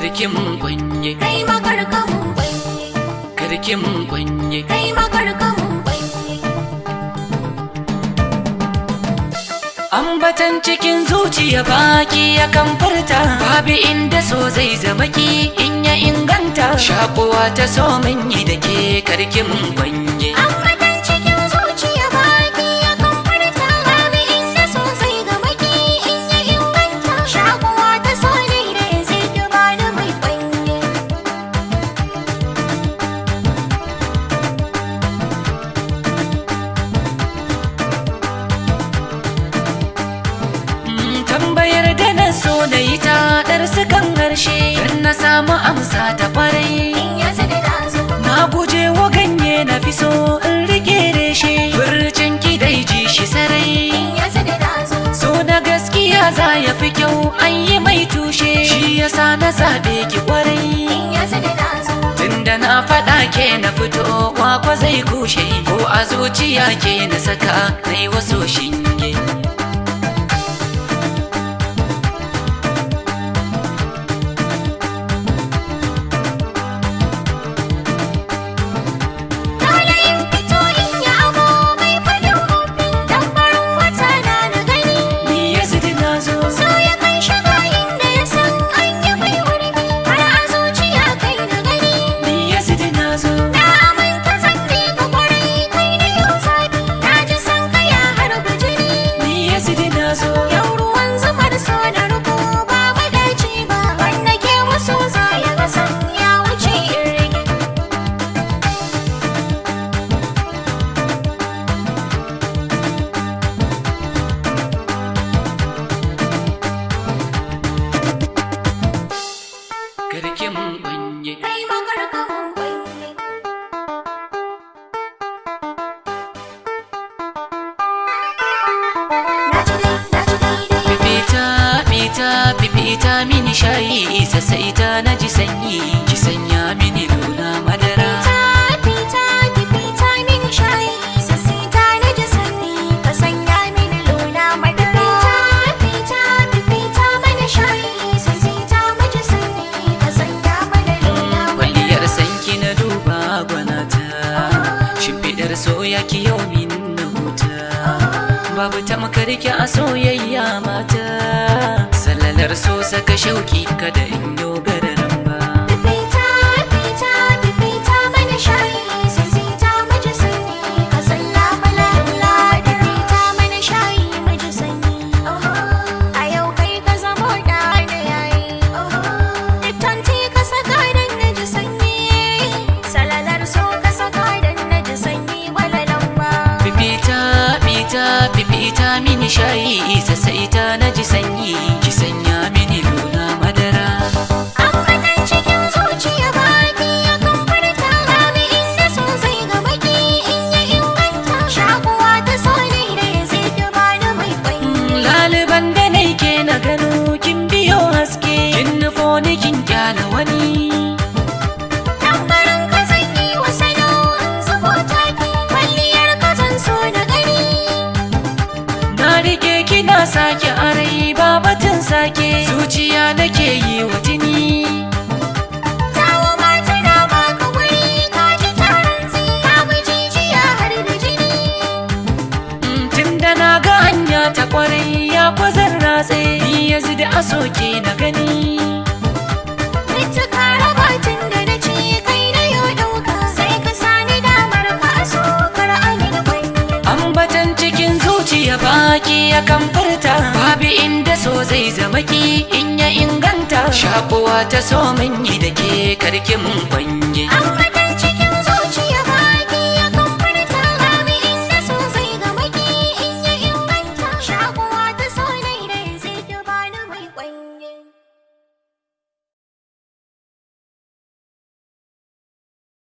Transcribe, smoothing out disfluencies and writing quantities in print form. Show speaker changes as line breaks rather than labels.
karki mun kwanye
kai makarka mun kwanye
karki mun kwanye
kai makarka mun kwanye
ambatan cikin zuciya baki akan furta babu inda so zai zama ki in ya inganta shakuwa ta so mun yi da ke karki mun kwanye
ambatan cikin zuciya baki akan furta babu inda so zai zama ki in ya inganta shakuwa ta so ne da zai duba da mai kwanye
tambayar da na so na yi ta ɗarsu kan harshe don na samu amsa ta kwarai
in ya sani da zo
na guje wa ganye na fi so in rike reshe furcin ki dai ji shi sarai
in ya sani da zo
so na gaskiya za ya fi kyau an yi mai tushe shi yasa na zaɓe ki kwarai
in ya sani da zo
tunda na faɗa ke na fito wakwa zai kushe ko a zuciya ke na saka na yi wasu shinge
dole in fito in yi amo mai fadin hobi dan farin wata na gani
ni ya zidi na zo
so ya kai shiga inda ya san an yi mai wurbi har a zuciya kai na gani
ni ya zidi na zo
na aminta zan bi ka kwarai kai na yau zabi na ji san ka ya harba jini
ni ya zidi na zo
yau ruwan zumar so na rubo ba madaci ba wanda ke wasu za ya ga san ya wuce in rage
karki mun kwanye
kai makarka mun kwanye na ji daidai
fifita mini shayi sassaita na ji sanyi ki sanya mini luna madara
fita mini shayi sassita na ji sanni ka sanya mini luna madara fita mana shayi sassita mu ji sanni ka sanya mana luna
kwalliyar sanki na duba gwanata shimfiɗar soya ki yau min na huta babu tamkar ki a soyayya mata sallalar so saka shauki kada in yo gararan ba
fita mana shayi sassita mu ji sanni ka sanya mana luna fita mana shayi mu ji sanni a yau kai ka zamo da yayi littanti ka saka dan na ji sanyi salalar so ka saka dan na ji sanyi walalan ba
fifita mini shayi sassaita na ji sanyi ki sanya mini luna madara
ambatan cikin zuciya baki akan furta babu inda so zai ga baki in ya inganta shakuwa ta so ne da zai duba da mai kwanye
laliban da nai ke na gano kin biyo haske kin nufo ni kin kyala wani
tambarin ka zan yi wa salo in zubo taki kwalliyar ka zan so na gani
na rike kina sake arai babatin sake zuciya nake yi wa jini
tawo mata da baka wuri ka ji taron zai ka bi jijiya har da jini
tunda na ga hanya ta kwarai ya kwazar ratse ni ya zidi a soke na gani
Ita karabatin da na ce kai na yau ɗauka sai ka sani damar ka a sokar amin kwanye
ambatan cikin zuciya baki akan furta babu inda so zai zama ki in ya inganta shakuwa ta so mun yi da ke karki mun kwanye
ambatan